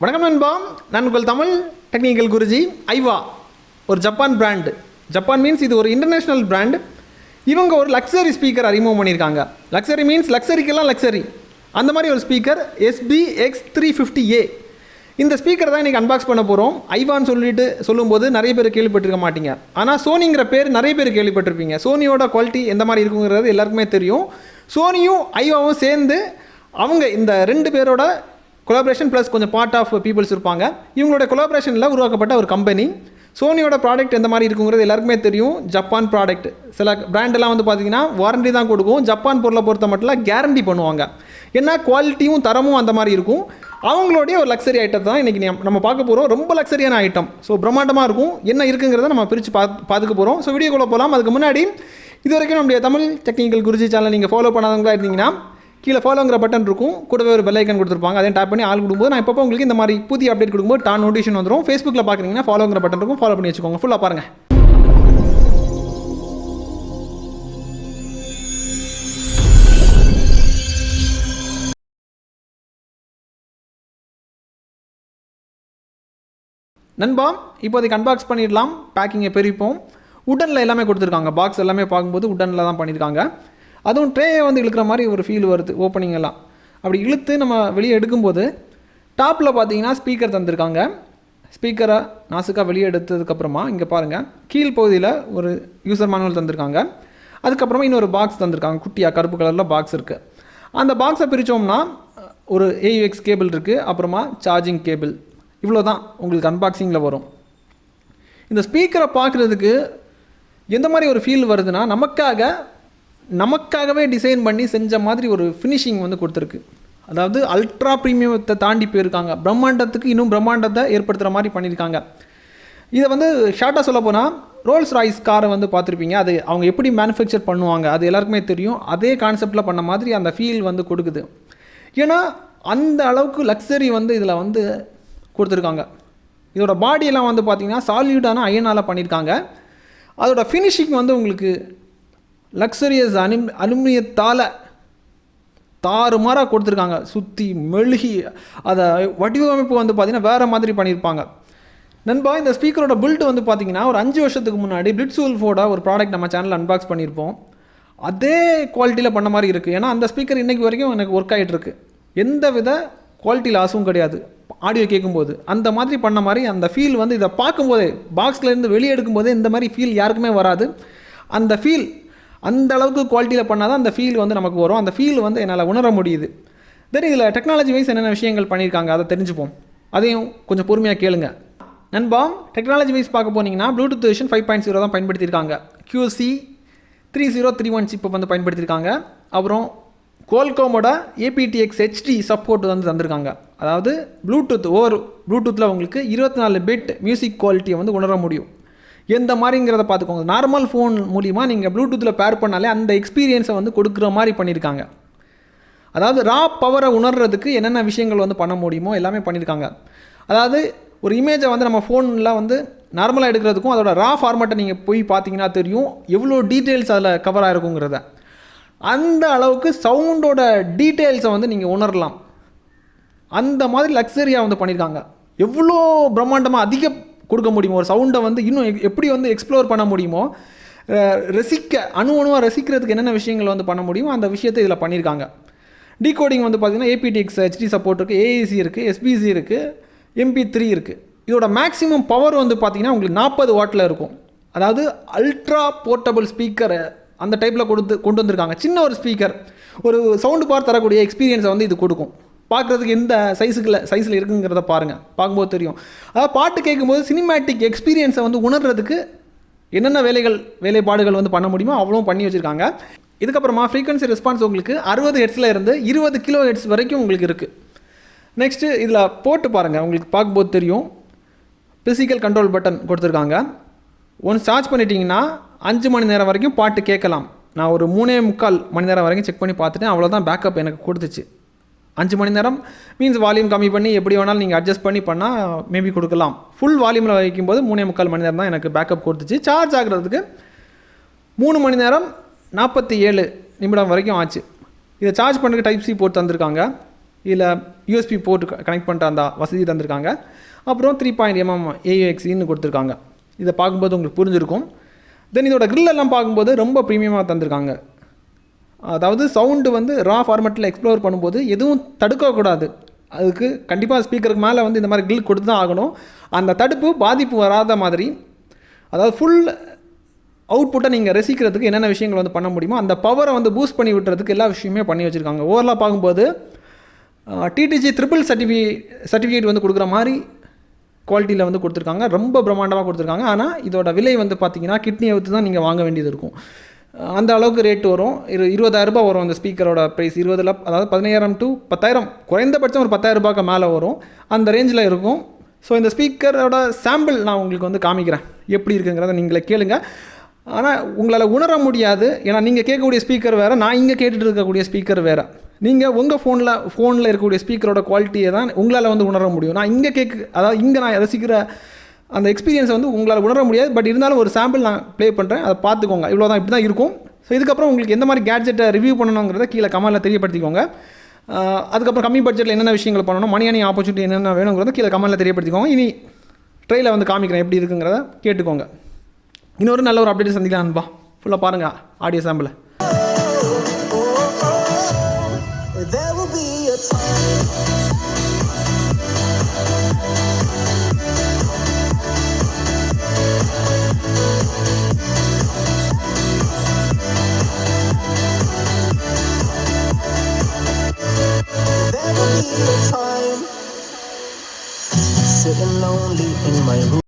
வணக்கம் நண்பா, நான் உங்கள் தமிழ் டெக்னிக்கல் குருஜி. ஐவா ஒரு ஜப்பான் பிராண்டு. ஜப்பான் மீன்ஸ் இது ஒரு இன்டர்நேஷ்னல் பிராண்ட். இவங்க ஒரு லக்ஸரி ஸ்பீக்கர் அறிமுகம் பண்ணியிருக்காங்க. லக்ஸரி மீன்ஸ் லக்ஸரிக்கெல்லாம் லக்ஸரி, அந்த மாதிரி ஒரு ஸ்பீக்கர் SBX350A. இந்த ஸ்பீக்கர் தான் இன்றைக்கி அன்பாக்ஸ் பண்ண போகிறோம். ஐவான்னு சொல்லும்போது நிறைய பேர் கேள்விப்பட்டிருக்க மாட்டீங்க. ஆனால் சோனிங்கிற பேர் நிறைய பேர் கேள்விப்பட்டிருப்பீங்க. சோனியோட குவாலிட்டி எந்த மாதிரி இருக்குங்கிறது எல்லாருக்குமே தெரியும். சோனியும் ஐவாவும் சேர்ந்து அவங்க இந்த ரெண்டு பேரோட கொலாபரேஷன் ப்ளஸ் கொஞ்சம் பார்ட் ஆஃப் பீப்புள்ஸ் இருப்பாங்க. இவங்களோட கொலாபரேஷனில் உருவாக்கப்பட்ட ஒரு கம்பெனி. சோனியோட ப்ராடக்ட் எந்த மாதிரி இருக்குங்கிறது எல்லாருக்குமே தெரியும். Japan product. சில பிராண்டெல்லாம் வந்து பார்த்திங்கன்னா வாரண்டி தான் கொடுக்கும். ஜப்பான் பொருளை பொறுத்த மட்டும் கேரண்டி பண்ணுவாங்க. ஏன்னா குவாலிட்டியும் தரமும் அந்த மாதிரி இருக்கும். அவங்களுடைய ஒரு லக்ஸரி ஐட்டம் தான் இன்றைக்கி நம்ம பார்க்க போகிறோம். ரொம்ப லக்ஸரியான ஐட்டம். ஸோ பிரம்மாண்டமாக இருக்கும். என்ன இருக்குங்கிறத நம்ம பிரித்து பார்த்துக்க போகிறோம். ஸோ வீடியோக்குள்ளே போகலாம். அதுக்கு முன்னாடி இது வரைக்கும் நம்முடைய தமிழ் டெக்னிக்கல் குருஜி சேனல் நீங்கள் ஃபாலோ பண்ணாதவங்களா இருந்தீங்கன்னா கீழே ஃபாலோங்கிற பட்டன் இருக்கும். கூடவே ஒரு பெல் ஐக்கன் கொடுத்துருப்பாங்க. அதையும் டேப் பண்ணி ஆள் கொடுக்கும்போது நான் இப்போ உங்களுக்கு இந்த மாதிரி புதிய அப்டேட் கொடுக்கும்போது நோட்டிஃபிகேஷன் வந்துடும். ஃபேஸ்புக்கில் பார்க்குறீங்கன்னா ஃபாலோங்கிற பட்டன் இருக்கும். ஃபாலோ பண்ணி வச்சுக்கோங்க. ஃபுல்லாக பாருங்கள். நண்பா, இப்போதைக்கு அன்பாக்ஸ் பண்ணிடலாம். பேக்கிங்கை பெரிப்போம். உட்டனில் எல்லாமே கொடுத்துருக்காங்க. பாக்ஸ் எல்லாமே பார்க்கும்போது உட்டனில் தான் பண்ணியிருக்காங்க. அதுவும் ட்ரேயை வந்து இழுக்கிற மாதிரி ஒரு ஃபீல் வருது. ஓப்பனிங் எல்லாம் அப்படி இழுத்து நம்ம வெளியே எடுக்கும்போது டாப்பில் பார்த்தீங்கன்னா ஸ்பீக்கர் தந்திருக்காங்க. ஸ்பீக்கரை நாசுக்காக வெளியே எடுத்ததுக்கப்புறமா இங்கே பாருங்கள், கீழ் பகுதியில் ஒரு யூசர் மேனுவல் தந்திருக்காங்க. அதுக்கப்புறமா இன்னொரு பாக்ஸ் தந்திருக்காங்க. குட்டியாக கருப்பு கலரில் பாக்ஸ் இருக்குது. அந்த பாக்ஸை பிரித்தோம்னா ஒரு AUX கேபிள் இருக்குது. அப்புறமா சார்ஜிங் கேபிள். இவ்வளோ தான் உங்களுக்கு அன்பாக்சிங்கில் வரும். இந்த ஸ்பீக்கரை பார்க்குறதுக்கு எந்த மாதிரி ஒரு ஃபீல் வருதுன்னா, நமக்காகவே டிசைன் பண்ணி செஞ்ச மாதிரி ஒரு ஃபினிஷிங் வந்து கொடுத்துருக்கு. அதாவது அல்ட்ரா ப்ரீமியத்தை தாண்டி போயிருக்காங்க. பிரம்மாண்டத்துக்கு இன்னும் பிரம்மாண்டத்தை ஏற்படுத்துகிற மாதிரி பண்ணியிருக்காங்க. இதை வந்து ஷார்ட்டாக சொல்ல போனால் ரோல்ஸ் ராய்ஸ் காரை வந்து பார்த்துருப்பீங்க. அது அவங்க எப்படி மேனுஃபேக்சர் பண்ணுவாங்க அது எல்லாருக்குமே தெரியும். அதே கான்செப்டில் பண்ண மாதிரி அந்த ஃபீல் வந்து கொடுக்குது. ஏன்னா அந்த அளவுக்கு லக்ஸரி வந்து இதில் வந்து கொடுத்துருக்காங்க. இதோட பாடியெல்லாம் வந்து பார்த்திங்கன்னா சாலிடான அயனால் பண்ணியிருக்காங்க. அதோட ஃபினிஷிங் வந்து உங்களுக்கு லக்ஸரியஸ் அலுமினியத்தால் தாறுமாறாக கொடுத்துருக்காங்க. சுற்றி மெழுகி அதை வடிவமைப்பு வந்து பார்த்திங்கன்னா வேறு மாதிரி பண்ணியிருப்பாங்க. நண்பா, இந்த ஸ்பீக்கரோட பில்ட் வந்து பார்த்திங்கன்னா ஒரு 5 வருஷத்துக்கு முன்னாடி பிளிட்ஸ்வூல்ஃபோட ஒரு ப்ராடக்ட் நம்ம சேனலில் அன்பாக்ஸ் பண்ணியிருப்போம். அதே குவாலிட்டியில் பண்ண மாதிரி இருக்குது. ஏன்னா அந்த ஸ்பீக்கர் இன்றைக்கி வரைக்கும் எனக்கு ஒர்க் ஆகிட்டுருக்கு. எந்த வித குவாலிட்டி லாஸும் கிடையாது. ஆடியோ கேட்கும்போது அந்த மாதிரி பண்ண மாதிரி அந்த ஃபீல் வந்து இதை பார்க்கும்போதே பாக்ஸ்லேருந்து வெளியே எடுக்கும்போதே இந்த மாதிரி ஃபீல் யாருக்குமே வராது. அந்த ஃபீல் அந்த அளவுக்கு குவாலிட்டியில் பண்ணால் தான் அந்த ஃபீல் வந்து நமக்கு வரும். அந்த ஃபீல் வந்து என்னால் உணர முடியுது. தென் இதில் டெக்னாலஜி வைஸ் என்னென்ன விஷயங்கள் பண்ணியிருக்காங்க அதை தெரிஞ்சுப்போம். அதையும் கொஞ்சம் பொறுமையாக கேளுங்க. நண்பா, டெக்னாலஜி வைஸ் பார்க்க போனீங்கன்னா ப்ளூடூத் வெர்ஷன் 5.0 தான் பயன்படுத்தியிருக்காங்க. QC3031 சிப்பை வந்து பயன்படுத்தியிருக்காங்க. அப்புறம் கோல்கோமோட aptX HD சப்போர்ட் வந்து தந்திருக்காங்க. அதாவது ப்ளூடூத்தில் உங்களுக்கு 24 பிட் மியூசிக் குவாலிட்டியை வந்து உணர முடியும். எந்த மாதிரிங்கிறத பார்த்துக்கோங்க. நார்மல் ஃபோன் மூலிமா நீங்கள் ப்ளூடூத்தில் பேர் பண்ணாலே அந்த எக்ஸ்பீரியன்ஸை வந்து கொடுக்குற மாதிரி பண்ணியிருக்காங்க. அதாவது ரா பவரை உணர்றதுக்கு என்னென்ன விஷயங்கள் வந்து பண்ண முடியுமோ எல்லாமே பண்ணியிருக்காங்க. அதாவது ஒரு இமேஜை வந்து நம்ம ஃபோனில் வந்து நார்மலாக எடுக்கிறதுக்கும் அதோட ரா ஃபார்மேட்டை நீங்கள் போய் பார்த்தீங்கன்னா தெரியும் எவ்வளோ டீட்டெயில்ஸ் அதில் கவர் ஆகிருக்குங்கிறத. அந்த அளவுக்கு சவுண்டோட டீட்டெயில்ஸை வந்து நீங்கள் உணரலாம். அந்த மாதிரி லக்ஸரியாக வந்து பண்ணியிருக்காங்க. எவ்வளோ பிரம்மாண்டமாக அதிக கொடுக்க முடியுமோ ஒரு சவுண்டை வந்து இன்னும் எப்படி வந்து எக்ஸ்ப்ளோர் பண்ண முடியுமோ, அணுவாக ரசிக்கிறதுக்கு என்னென்ன விஷயங்கள் வந்து பண்ண முடியுமோ அந்த விஷயத்தை இதில் பண்ணியிருக்காங்க. டீகோடிங் வந்து பார்த்திங்கன்னா aptX HD சப்போர்ட் இருக்குது, AAC இருக்குது, SBC இருக்குது, MP3 இருக்குது. இதோட மேக்ஸிமம் பவர் வந்து பார்த்திங்கன்னா உங்களுக்கு 40 வாட்டில் இருக்கும். அதாவது அல்ட்ரா போர்ட்டபிள் ஸ்பீக்கரை அந்த டைப்பில் கொண்டு வந்திருக்காங்க. சின்ன ஒரு ஸ்பீக்கர் ஒரு சவுண்டு பார் தரக்கூடிய எக்ஸ்பீரியன்ஸை வந்து இது கொடுக்கும். பார்க்குறதுக்கு எந்த சைஸில் இருக்குங்கிறத பாருங்கள், பார்க்கும்போது தெரியும். அதாவது பாட்டு கேட்கும்போது சினிமேட்டிக் எக்ஸ்பீரியன்ஸை வந்து உணர்றதுக்கு என்னென்ன வேலைப்பாடுகள் வந்து பண்ண முடியுமோ அவ்வளோ பண்ணி வச்சுருக்காங்க. இதுக்கப்புறமா ஃப்ரீக்வன்சி ரெஸ்பான்ஸ் உங்களுக்கு 60 ஹெர்ட்ஸில் இருந்து 20 kHz வரைக்கும் உங்களுக்கு இருக்குது. நெக்ஸ்ட்டு இதில் போட்டு பாருங்கள், உங்களுக்கு பார்க்கும்போது தெரியும். ஃபிசிக்கல் கண்ட்ரோல் பட்டன் கொடுத்துருக்காங்க. ஒன்ஸ் சார்ஜ் பண்ணிட்டீங்கன்னா 5 மணி நேரம் வரைக்கும் பாட்டு கேட்கலாம். நான் ஒரு 3.25 மணி நேரம் வரைக்கும் செக் பண்ணி பார்த்துட்டேன். அவ்வளோதான் பேக்கப் எனக்கு கொடுத்துச்சு. 5 மணி நேரம் மீன்ஸ் வால்யூம் கம்மி பண்ணி எப்படி வேணாலும் நீங்கள் அட்ஜஸ்ட் பண்ணால் மேபி கொடுக்கலாம். ஃபுல் வால்யூமில் வைக்கும்போது 3.25 மணி நேரம் தான் எனக்கு பேக்கப் கொடுத்துச்சு. சார்ஜ் ஆகிறதுக்கு 3 மணி நேரம் 47 நிமிடம் வரைக்கும் ஆச்சு. இதை சார்ஜ் பண்ணுறதுக்கு டைப் C போட்டு தந்திருக்காங்க. இல்லை யூஎஸ்பி போர்ட் கனெக்ட் பண்ணிட்டு அந்த வசதி தந்திருக்காங்க. அப்புறம் 3.mm AUXன்னு கொடுத்துருக்காங்க. இதை பார்க்கும்போது உங்களுக்கு புரிஞ்சிருக்கும். தென் இதோட grill எல்லாம் பார்க்கும்போது ரொம்ப ப்ரீமியமாக தந்திருக்காங்க. அதாவது சவுண்டு வந்து ரா ஃபார்மேட்டில் எக்ஸ்ப்ளோர் பண்ணும்போது எதுவும் தடுக்கக்கூடாது. அதுக்கு கண்டிப்பாக ஸ்பீக்கருக்கு மேலே வந்து இந்த மாதிரி grill கொடுத்து தான் ஆகணும். அந்த தடுப்பு பாதிப்பு வராத மாதிரி, அதாவது ஃபுல் அவுட்புட்டை நீங்கள் ரசிக்கிறதுக்கு என்னென்ன விஷயங்கள் வந்து பண்ண முடியுமோ அந்த பவரை வந்து பூஸ்ட் பண்ணி விட்டுறதுக்கு எல்லா விஷயமே பண்ணி வச்சுருக்காங்க. ஓவரலாக பார்க்கும்போது TTG ட்ரிபிள் சர்டிஃபிகேட் வந்து கொடுக்குற மாதிரி குவாலிட்டியில் வந்து கொடுத்துருக்காங்க. ரொம்ப பிரம்மாண்டமாக கொடுத்துருக்காங்க. ஆனால் இதோட விலை வந்து பார்த்தீங்கன்னா கிட்னியை விற்று தான் நீங்கள் வாங்க வேண்டியது இருக்கும். அந்த அளவுக்கு ரேட் வரும். 20,000 வரும் அந்த ஸ்பீக்கரோட ப்ரைஸ். 20 அதாவது 15,000 to 10,000, குறைந்தபட்சம் ஒரு 10,000 மேலே வரும். அந்த ரேஞ்சில் இருக்கும். ஸோ இந்த ஸ்பீக்கரோட சாம்பிள் நான் உங்களுக்கு வந்து காமிக்கிறேன், எப்படி இருக்குங்கிறத நீங்களே கேளுங்க. ஆனால் உங்களால் உணர முடியாது. ஏன்னா நீங்கள் கேட்கக்கூடிய ஸ்பீக்கர் வேறு, நான் இங்கே கேட்டுட்டு இருக்கக்கூடிய ஸ்பீக்கர் வேறு. நீங்கள் உங்கள் ஃபோனில் இருக்கக்கூடிய ஸ்பீக்கரோட குவாலிட்டியை தான் உங்களால் வந்து உணர முடியும். நான் இங்கே அதாவது இங்கே நான் ரசிக்கிற அந்த எக்ஸ்பீரியன்ஸ் வந்து உங்களால் உணர முடியாது. பட் இருந்தாலும் ஒரு சாம்பிள் நான் ப்ளே பண்ணுறேன், அதை பார்த்துக்கோங்க. இவ்வளோ தான், இப்படி தான் இருக்கும். ஸோ இதுக்கப்புறம் உங்களுக்கு எந்த மாதிரி கேட்ஜெட்டை ரிவ்யூ பண்ணணுங்கிறத கீழே கமெண்ட்டில் தெரியப்படுத்திக்கோங்க. அதுக்கப்புறம் கம்மி பட்ஜெட்டில் என்னென்ன விஷயங்கள் பண்ணணும், மணி ஆப்பர்ச்சுனிட்டி என்னென்ன வேணுங்கிறத கீழே கமெண்ட்டில் தெரியப்படுத்திக்கோங்க. இனி ட்ரெயிலில் வந்து காமிக்கிறேன் எப்படி இருக்குங்கிறத கேட்டுக்கோங்க. இன்னொரு நல்ல ஒரு அப்டேட் சந்திக்கலாம் அன்பா. ஃபுல்லாக பாருங்கள் ஆடியோ சாம்பிளை. Sitting lonely in my room.